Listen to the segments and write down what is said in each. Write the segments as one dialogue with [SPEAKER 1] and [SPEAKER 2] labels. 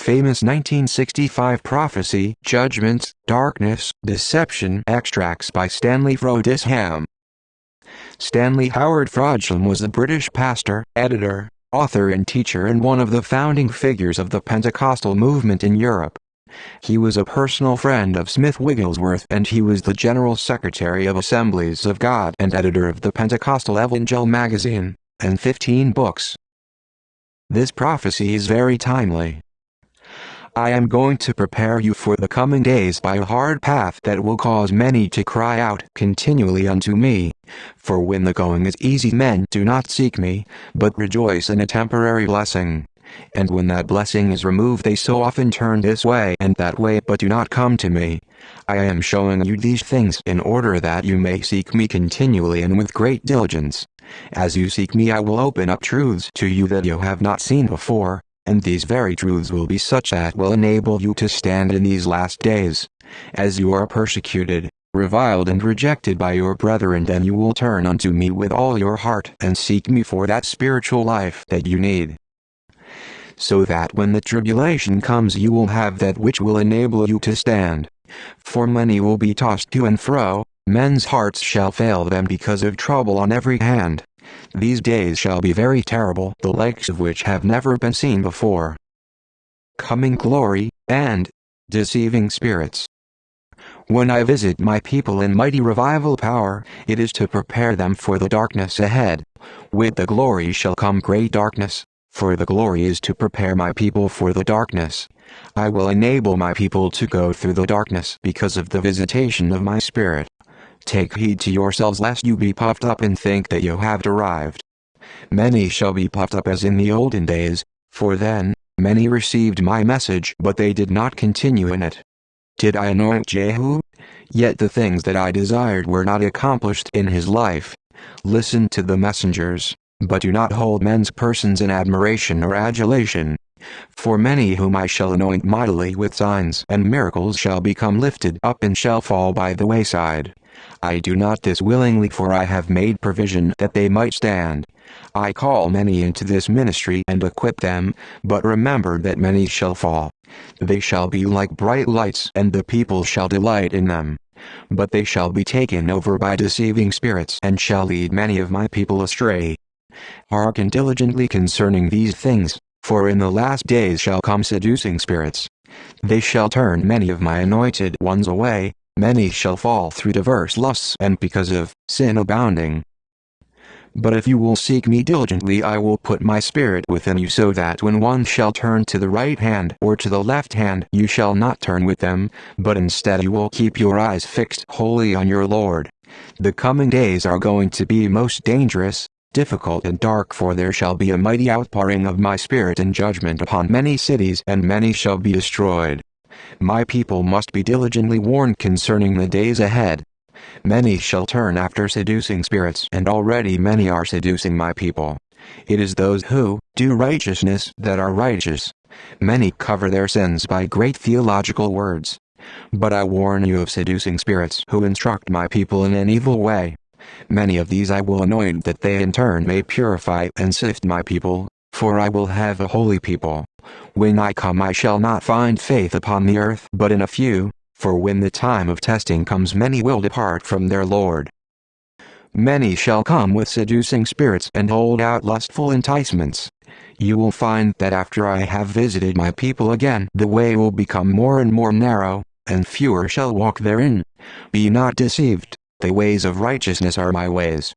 [SPEAKER 1] Famous 1965 Prophecy, Judgments, Darkness, Deception. Extracts by Stanley Frodsham. Stanley Howard Frodsham was a British pastor, editor, author and teacher and one of the founding figures of the Pentecostal movement in Europe. He was a personal friend of Smith Wigglesworth and he was the General Secretary of Assemblies of God and editor of the Pentecostal Evangel magazine, and 15 books. This prophecy is very timely. I am going to prepare you for the coming days by a hard path that will cause many to cry out continually unto me. For when the going is easy men do not seek me, but rejoice in a temporary blessing. And when that blessing is removed they so often turn this way and that way but do not come to me. I am showing you these things in order that you may seek me continually and with great diligence. As you seek me I will open up truths to you that you have not seen before. And these very truths will be such that will enable you to stand in these last days. As you are persecuted, reviled and rejected by your brethren, then you will turn unto me with all your heart and seek me for that spiritual life that you need. So that when the tribulation comes you will have that which will enable you to stand. For many will be tossed to and fro, men's hearts shall fail them because of trouble on every hand. These days shall be very terrible, the likes of which have never been seen before. Coming glory, and deceiving spirits. When I visit my people in mighty revival power, it is to prepare them for the darkness ahead. With the glory shall come great darkness, for the glory is to prepare my people for the darkness. I will enable my people to go through the darkness because of the visitation of my Spirit. Take heed to yourselves lest you be puffed up and think that you have arrived. Many shall be puffed up as in the olden days, for then, many received my message but they did not continue in it. Did I anoint Jehu? Yet the things that I desired were not accomplished in his life. Listen to the messengers, but do not hold men's persons in admiration or adulation. For many whom I shall anoint mightily with signs and miracles shall become lifted up and shall fall by the wayside. I do not this willingly, for I have made provision that they might stand. I call many into this ministry and equip them, but remember that many shall fall. They shall be like bright lights and the people shall delight in them. But they shall be taken over by deceiving spirits and shall lead many of my people astray. Hearken diligently concerning these things, for in the last days shall come seducing spirits. They shall turn many of my anointed ones away. Many shall fall through diverse lusts and because of sin abounding. But if you will seek me diligently I will put my Spirit within you so that when one shall turn to the right hand or to the left hand you shall not turn with them, but instead you will keep your eyes fixed wholly on your Lord. The coming days are going to be most dangerous, difficult and dark, for there shall be a mighty outpouring of my Spirit and judgment upon many cities and many shall be destroyed. My people must be diligently warned concerning the days ahead. Many shall turn after seducing spirits, and already many are seducing my people. It is those who do righteousness that are righteous. Many cover their sins by great theological words. But I warn you of seducing spirits who instruct my people in an evil way. Many of these I will anoint that they in turn may purify and sift my people, for I will have a holy people. When I come I shall not find faith upon the earth but in a few, for when the time of testing comes many will depart from their Lord. Many shall come with seducing spirits and hold out lustful enticements. You will find that after I have visited my people again the way will become more and more narrow, and fewer shall walk therein. Be not deceived, the ways of righteousness are my ways.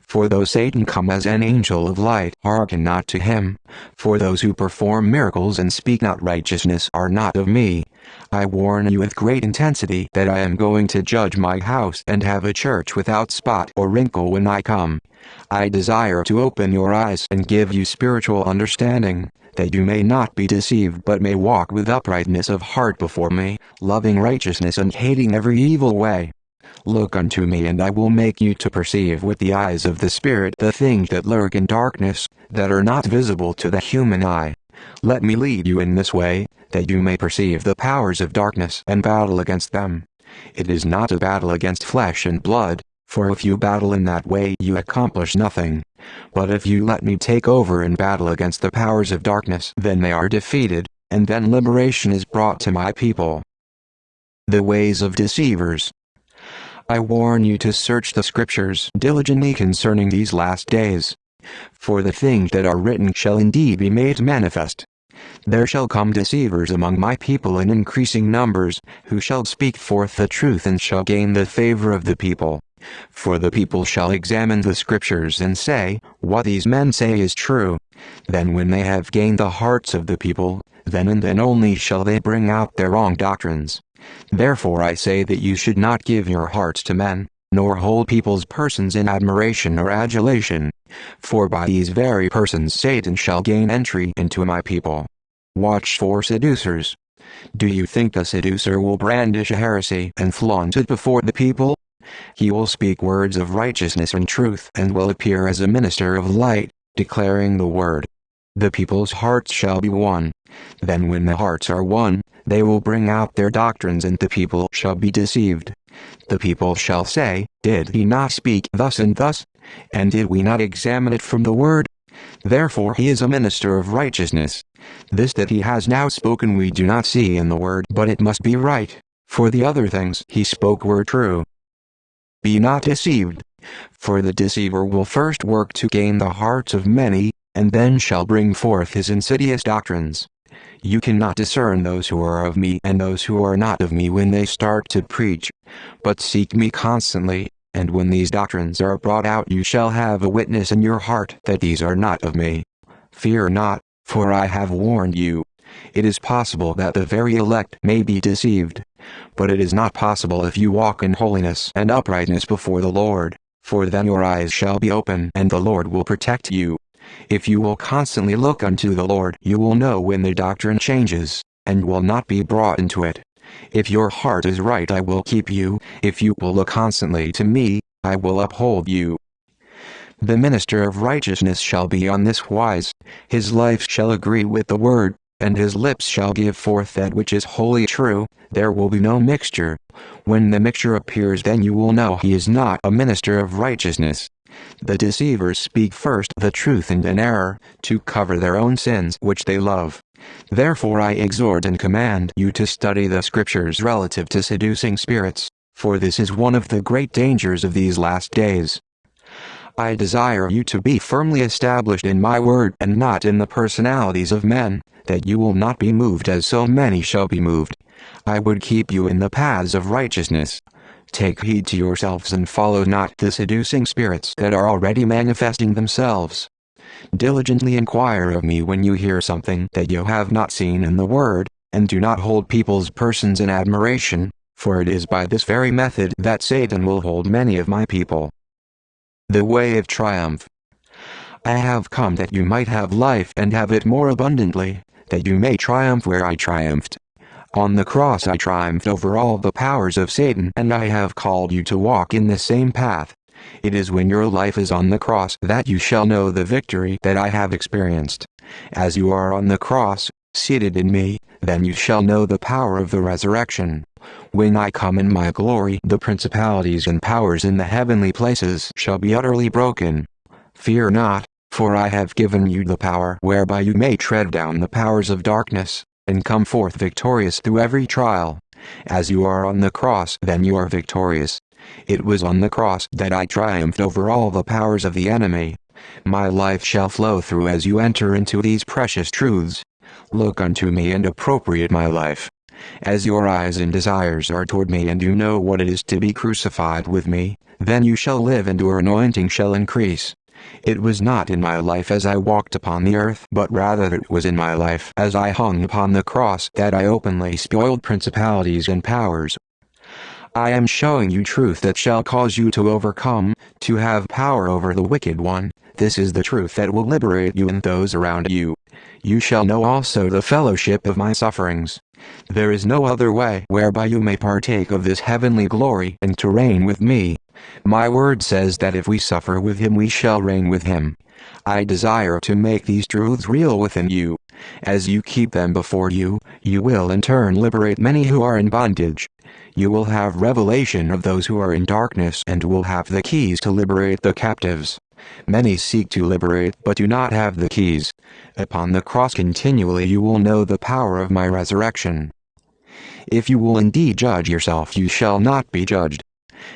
[SPEAKER 1] For though Satan come as an angel of light, hearken not to him. For those who perform miracles and speak not righteousness are not of me. I warn you with great intensity that I am going to judge my house and have a church without spot or wrinkle when I come. I desire to open your eyes and give you spiritual understanding, that you may not be deceived but may walk with uprightness of heart before me, loving righteousness and hating every evil way. Look unto me and I will make you to perceive with the eyes of the Spirit the things that lurk in darkness, that are not visible to the human eye. Let me lead you in this way, that you may perceive the powers of darkness and battle against them. It is not a battle against flesh and blood, for if you battle in that way you accomplish nothing. But if you let me take over and battle against the powers of darkness, then they are defeated, and then liberation is brought to my people. The ways of deceivers. I warn you to search the Scriptures diligently concerning these last days. For the things that are written shall indeed be made manifest. There shall come deceivers among my people in increasing numbers, who shall speak forth the truth and shall gain the favor of the people. For the people shall examine the Scriptures and say, what these men say is true. Then when they have gained the hearts of the people, then and then only shall they bring out their wrong doctrines. Therefore I say that you should not give your hearts to men, nor hold people's persons in admiration or adulation. For by these very persons Satan shall gain entry into my people. Watch for seducers. Do you think a seducer will brandish a heresy and flaunt it before the people? He will speak words of righteousness and truth and will appear as a minister of light, declaring the word. The people's hearts shall be won. Then when the hearts are won, they will bring out their doctrines and the people shall be deceived. The people shall say, did he not speak thus and thus? And did we not examine it from the word? Therefore he is a minister of righteousness. This that he has now spoken we do not see in the word, but it must be right, for the other things he spoke were true. Be not deceived, for the deceiver will first work to gain the hearts of many, and then shall bring forth his insidious doctrines. You cannot discern those who are of me and those who are not of me when they start to preach. But seek me constantly, and when these doctrines are brought out you shall have a witness in your heart that these are not of me. Fear not, for I have warned you. It is possible that the very elect may be deceived. But it is not possible if you walk in holiness and uprightness before the Lord, for then your eyes shall be open and the Lord will protect you. If you will constantly look unto the Lord, you will know when the doctrine changes, and will not be brought into it. If your heart is right I will keep you, if you will look constantly to me, I will uphold you. The minister of righteousness shall be on this wise, his life shall agree with the word, and his lips shall give forth that which is wholly true, there will be no mixture. When the mixture appears then you will know he is not a minister of righteousness. The deceivers speak first the truth and in error, to cover their own sins which they love. Therefore I exhort and command you to study the Scriptures relative to seducing spirits, for this is one of the great dangers of these last days. I desire you to be firmly established in my word and not in the personalities of men, that you will not be moved as so many shall be moved. I would keep you in the paths of righteousness. Take heed to yourselves and follow not the seducing spirits that are already manifesting themselves. Diligently inquire of me when you hear something that you have not seen in the word, and do not hold people's persons in admiration, for it is by this very method that Satan will hold many of my people. The way of triumph. I have come that you might have life and have it more abundantly, that you may triumph where I triumphed. On the cross I triumphed over all the powers of Satan, and I have called you to walk in the same path. It is when your life is on the cross that you shall know the victory that I have experienced. As you are on the cross, seated in me, then you shall know the power of the resurrection. When I come in my glory, the principalities and powers in the heavenly places shall be utterly broken. Fear not, for I have given you the power whereby you may tread down the powers of darkness, and come forth victorious through every trial. As you are on the cross, then you are victorious. It was on the cross that I triumphed over all the powers of the enemy. My life shall flow through as you enter into these precious truths. Look unto me and appropriate my life. As your eyes and desires are toward me and you know what it is to be crucified with me, then you shall live and your anointing shall increase. It was not in my life as I walked upon the earth, but rather it was in my life as I hung upon the cross that I openly spoiled principalities and powers. I am showing you truth that shall cause you to overcome, to have power over the wicked one. This is the truth that will liberate you and those around you. You shall know also the fellowship of my sufferings. There is no other way whereby you may partake of this heavenly glory and to reign with me. My word says that if we suffer with him we shall reign with him. I desire to make these truths real within you. As you keep them before you, you will in turn liberate many who are in bondage. You will have revelation of those who are in darkness and will have the keys to liberate the captives. Many seek to liberate but do not have the keys. Upon the cross continually you will know the power of my resurrection. If you will indeed judge yourself, you shall not be judged.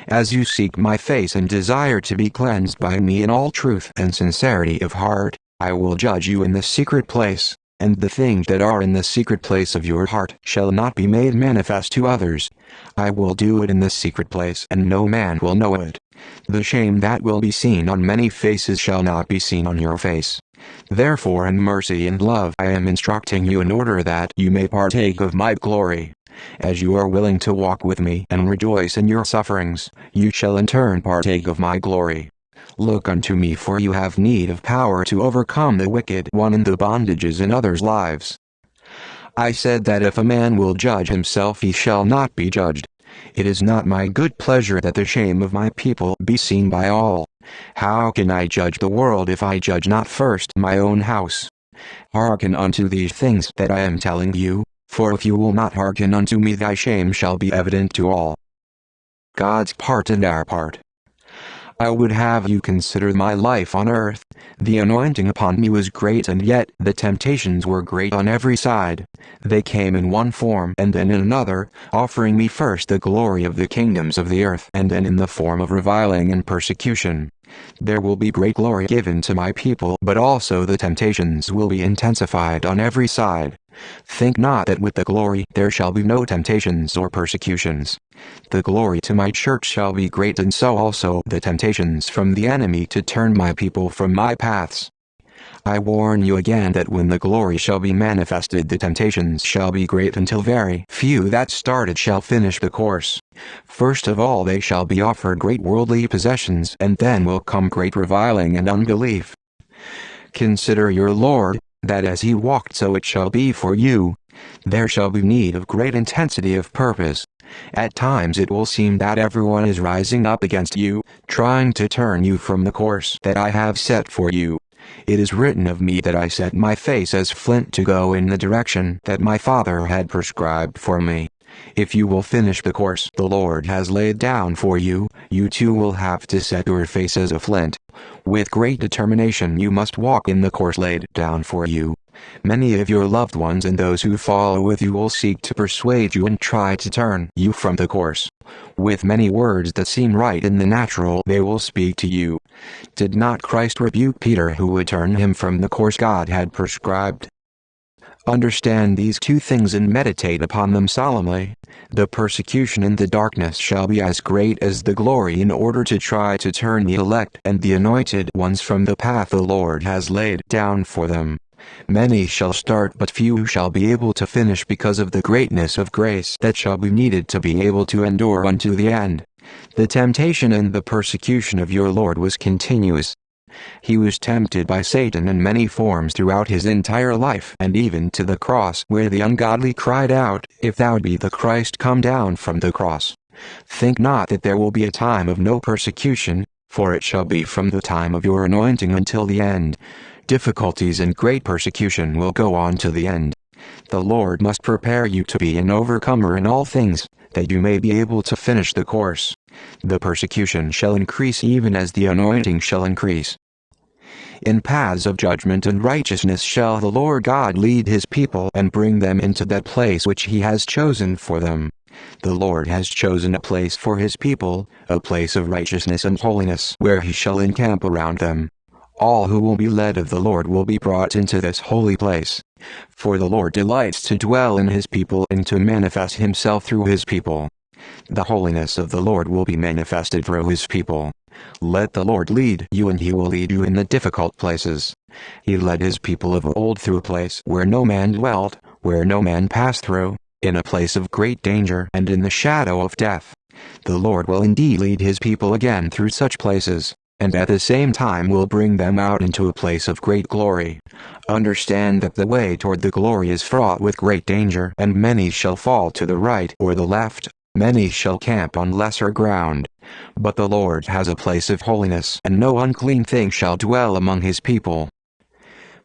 [SPEAKER 1] As you seek my face and desire to be cleansed by me in all truth and sincerity of heart, I will judge you in the secret place, and the things that are in the secret place of your heart shall not be made manifest to others. I will do it in the secret place, and no man will know it. The shame that will be seen on many faces shall not be seen on your face. Therefore in mercy and love I am instructing you in order that you may partake of my glory. As you are willing to walk with me and rejoice in your sufferings, you shall in turn partake of my glory. Look unto me, for you have need of power to overcome the wicked one and the bondages in others' lives. I said that if a man will judge himself, he shall not be judged. It is not my good pleasure that the shame of my people be seen by all. How can I judge the world if I judge not first my own house? Hearken unto these things that I am telling you, for if you will not hearken unto me, thy shame shall be evident to all. God's part and our part. I would have you consider my life on earth. The anointing upon me was great, and yet the temptations were great on every side. They came in one form and then in another, offering me first the glory of the kingdoms of the earth, and then in the form of reviling and persecution. There will be great glory given to my people, but also the temptations will be intensified on every side. Think not that with the glory there shall be no temptations or persecutions. The glory to my church shall be great, and so also the temptations from the enemy to turn my people from my paths. I warn you again that when the glory shall be manifested, the temptations shall be great, until very few that started shall finish the course. First of all they shall be offered great worldly possessions, and then will come great reviling and unbelief. Consider your Lord, that as he walked so it shall be for you. There shall be need of great intensity of purpose. At times it will seem that everyone is rising up against you, trying to turn you from the course that I have set for you. It is written of me that I set my face as flint to go in the direction that my Father had prescribed for me. If you will finish the course the Lord has laid down for you, you too will have to set your face as a flint. With great determination you must walk in the course laid down for you. Many of your loved ones and those who follow with you will seek to persuade you and try to turn you from the course. With many words that seem right in the natural they will speak to you. Did not Christ rebuke Peter who would turn him from the course God had prescribed? Understand these two things and meditate upon them solemnly. The persecution and the darkness shall be as great as the glory, in order to try to turn the elect and the anointed ones from the path the Lord has laid down for them. Many shall start, but few shall be able to finish, because of the greatness of grace that shall be needed to be able to endure unto the end. The temptation and the persecution of your Lord was continuous. He was tempted by Satan in many forms throughout his entire life, and even to the cross, where the ungodly cried out, "If thou be the Christ, come down from the cross." Think not that there will be a time of no persecution, for it shall be from the time of your anointing until the end. Difficulties and great persecution will go on to the end. The Lord must prepare you to be an overcomer in all things, that you may be able to finish the course. The persecution shall increase even as the anointing shall increase. In paths of judgment and righteousness shall the Lord God lead his people and bring them into that place which he has chosen for them. The Lord has chosen a place for his people, a place of righteousness and holiness, where he shall encamp around them. All who will be led of the Lord will be brought into this holy place. For the Lord delights to dwell in his people and to manifest himself through his people. The holiness of the Lord will be manifested through his people. Let the Lord lead you, and he will lead you in the difficult places. He led his people of old through a place where no man dwelt, where no man passed through, in a place of great danger and in the shadow of death. The Lord will indeed lead his people again through such places, and at the same time will bring them out into a place of great glory. Understand that the way toward the glory is fraught with great danger, and many shall fall to the right or the left. Many shall camp on lesser ground. But the Lord has a place of holiness, and no unclean thing shall dwell among his people.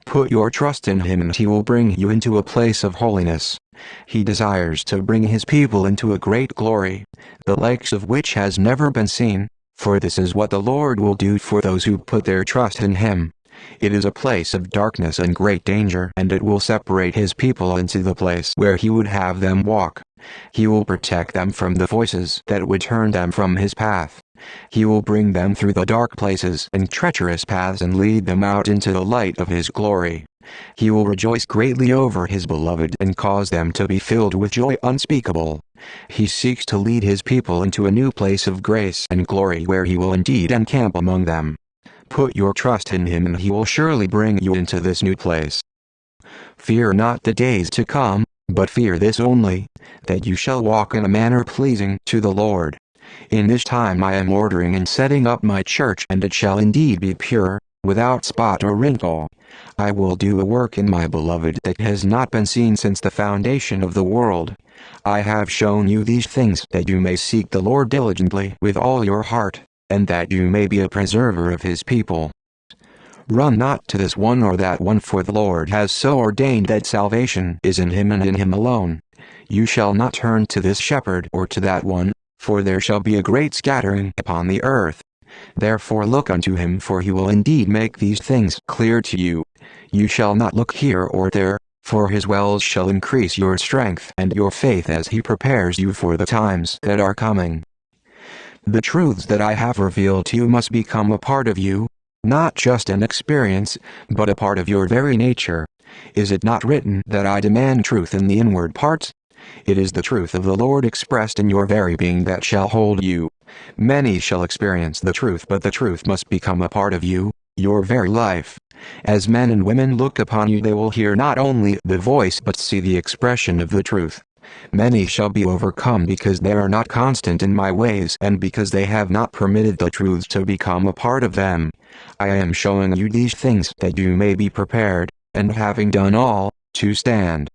[SPEAKER 1] Put your trust in him, and he will bring you into a place of holiness. He desires to bring his people into a great glory, the likes of which has never been seen. For this is what the Lord will do for those who put their trust in him. It is a place of darkness and great danger, and it will separate his people into the place where he would have them walk. He will protect them from the voices that would turn them from his path. He will bring them through the dark places and treacherous paths and lead them out into the light of his glory. He will rejoice greatly over his beloved and cause them to be filled with joy unspeakable. He seeks to lead his people into a new place of grace and glory where he will indeed encamp among them. Put your trust in him and he will surely bring you into this new place. Fear not the days to come, but fear this only, that you shall walk in a manner pleasing to the Lord. In this time I am ordering and setting up my church, and it shall indeed be pure, without spot or wrinkle. I will do a work in my beloved that has not been seen since the foundation of the world. I have shown you these things that you may seek the Lord diligently with all your heart, and that you may be a preserver of his people. Run not to this one or that one, for the Lord has so ordained that salvation is in him and in him alone. You shall not turn to this shepherd or to that one, for there shall be a great scattering upon the earth. Therefore look unto him, for he will indeed make these things clear to you. You shall not look here or there, for his wells shall increase your strength and your faith as he prepares you for the times that are coming. The truths that I have revealed to you must become a part of you, not just an experience, but a part of your very nature. Is it not written that I demand truth in the inward parts? It is the truth of the Lord expressed in your very being that shall hold you. Many shall experience the truth, but the truth must become a part of you, your very life. As men and women look upon you, they will hear not only the voice but see the expression of the truth. Many shall be overcome because they are not constant in my ways and because they have not permitted the truths to become a part of them. I am showing you these things that you may be prepared, and having done all, to stand.